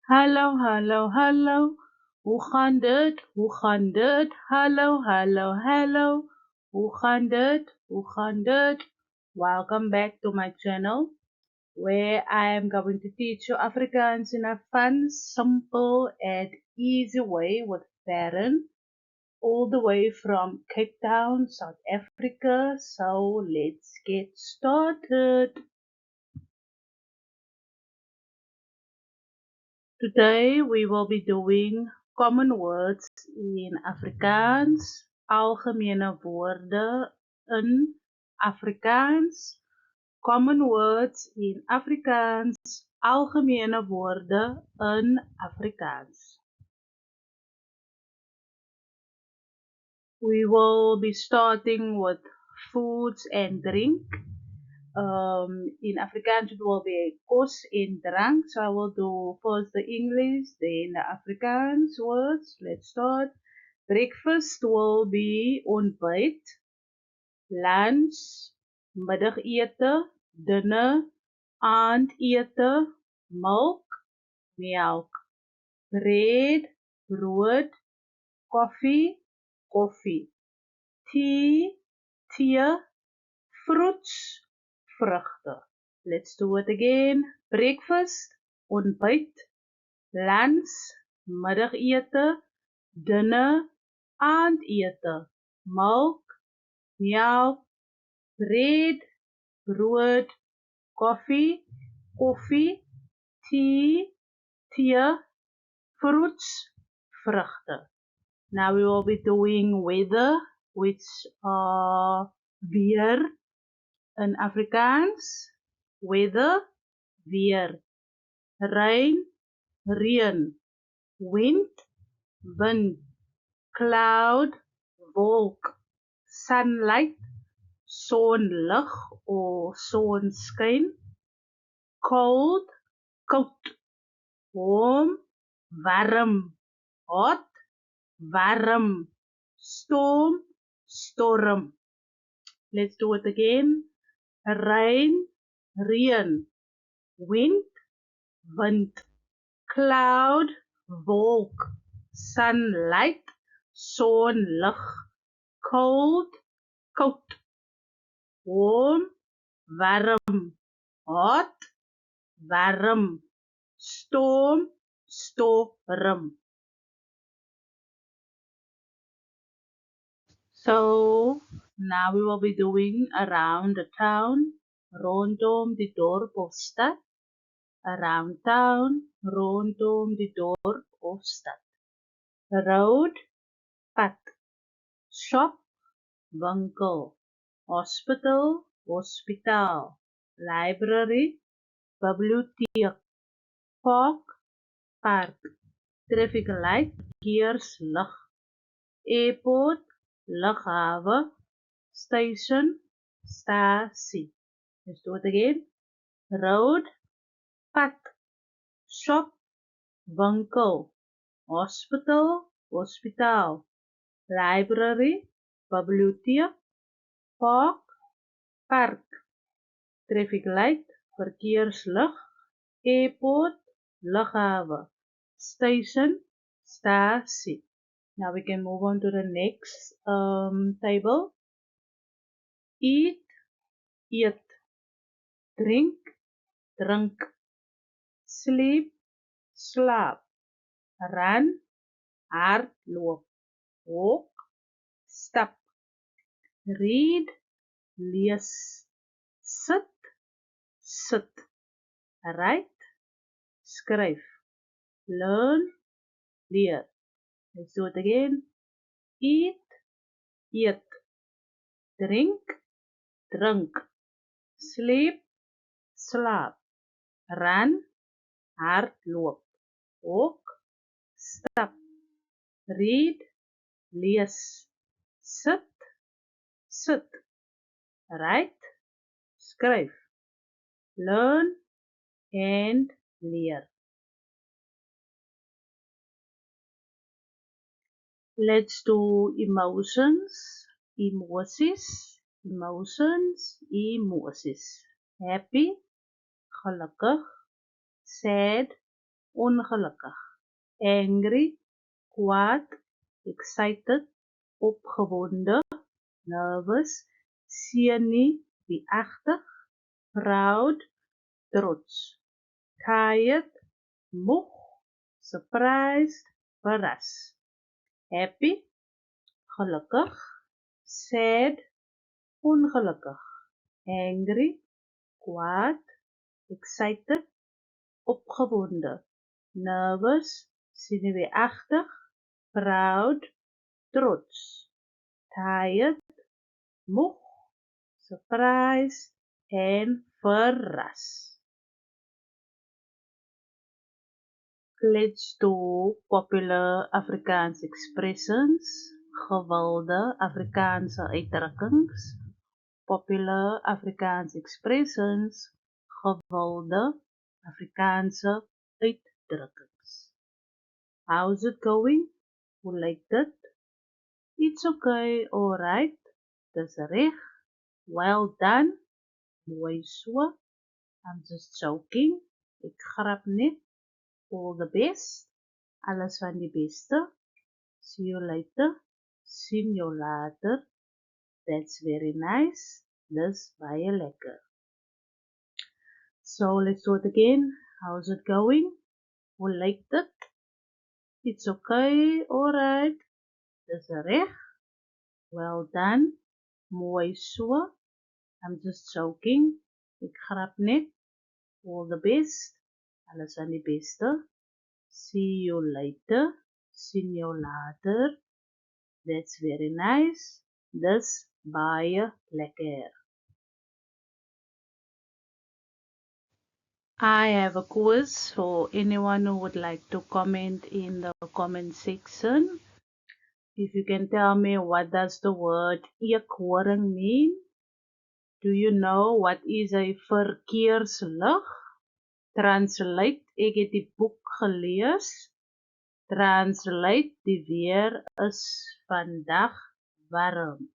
Hallo, hallo, hallo. Hoe gaan dit? Hoe gaan dit? Hallo, hallo, hallo. Hoe gaan dit? Hoe gaan dit? Welcome back to my channel where I am going to teach you Afrikaans in a fun, simple, and easy way with Farron, all the way from Cape Town, South Africa. So let's get started. Today we will be doing common words in Afrikaans, algemene woorde in Afrikaans, common words in Afrikaans, algemene woorde in Afrikaans. We will be starting with foods and drink. In Afrikaans it will be kos en drank. So I will do first the English, then the Afrikaans words. Let's start. Breakfast will be ontbijt, lunch, middagete, dinner, aandete, milk, melk, bread, brood, koffie, koffie, tea, tee, fruits, vruchten. Let's do it again. Breakfast, ontbijt, lunch, middagete, dinner, aandete, milk, melk, bread, brood, koffie, koffie, tea, tee, fruits, vruchten. Now we will be doing weather, which are weer in Afrikaans. Weather, weer. Rain, reën. Wind, wind. Cloud, wolk. Sunlight, sonlig or sonskyn. Cold, koud. Warm, warm. Hot, warm. Storm, storm. Let's do it again. Rain, reën. Wind, wind. Cloud, wolk. Sunlight, sonlig. Cold, koud. Warm, warm. Hot, warm. Storm, storm. So now we will be doing around the town, rondom die dorp of stad, around town, rondom die dorp of stad. Road, pad. Shop, winkel. Hospital, hospitaal. Library, bibliotheek. Park, park. Traffic light, verkeerslig. Airport, lughawe. Station, stasie. Let's do it again. Road, pad. Shop, winkel. Hospital, hospitaal. Library, bibliotheek. Park, park. Traffic light, verkeerslig. Airport, lughawe. Station, stasie. Now we can move on to the next table. Eat, eat. Drink, drink. Sleep, slaap. Run, hardloop. Walk, stap. Read, lees. Sit, sit. Write, skryf. Learn, leer. Let's do it again. Eat, eat. Drink, drink. Sleep, slaap. Run, hardloop. Walk, stap. Read, lees. Sit, sit. Write, skryf. Learn and leer. Let's do emotions, emosies, emotions, emosies. Happy, gelukkig, sad, ongelukkig. Angry, kwaad, excited, opgewonde, nervous, senuweeagtig, proud, trots, tired, moeg, surprised, verras, happy, gelukkig, sad, ongelukkig, angry, kwaad, excited, opgewonde, nervous, senuweeagtig, proud, trots, tired, moeg, surprised, en verras. Let's do popular Afrikaans expressions, gewilde Afrikaanse uitdrukkings, popular Afrikaans expressions, gewilde Afrikaanse uitdrukkings. How's it going? Hoe lyk dit? It's okay, alright. Dis reg. Well done. Mooi so. I'm just joking. Ek grap net. All the best. Alles van die beste. See you later. Sien jou later. That's very nice. Dis baie lekker. So let's do it again. How's it going? Hoe lyk dit? It's okay, alright. Dis reg. Well done. Mooi so. I'm just joking. Ek grap net. All the best. Alles van die beste. See you later. Sien jou later. That's very nice. Dis baie lekker. I have a quiz for anyone who would like to comment in the comment section. If you can tell me, what does the word eekhoring mean? Do you know what is a verkeerslig? Translate, ek het die boek gelees. Translate, die weer is vandag warm.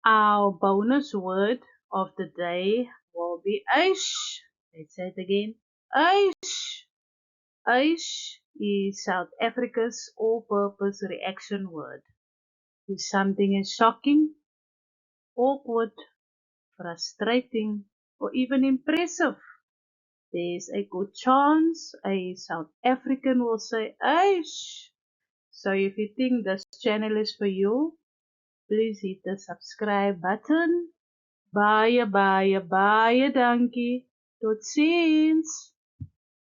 Our bonus word of the day will be eish. Let's say it again. Eish. Eish is South Africa's all-purpose reaction word. If something is shocking, awkward, frustrating, or even impressive, there's a good chance a South African will say eish. So if you think this channel is for you, please hit the subscribe button. Baie dankie. Tot ziens.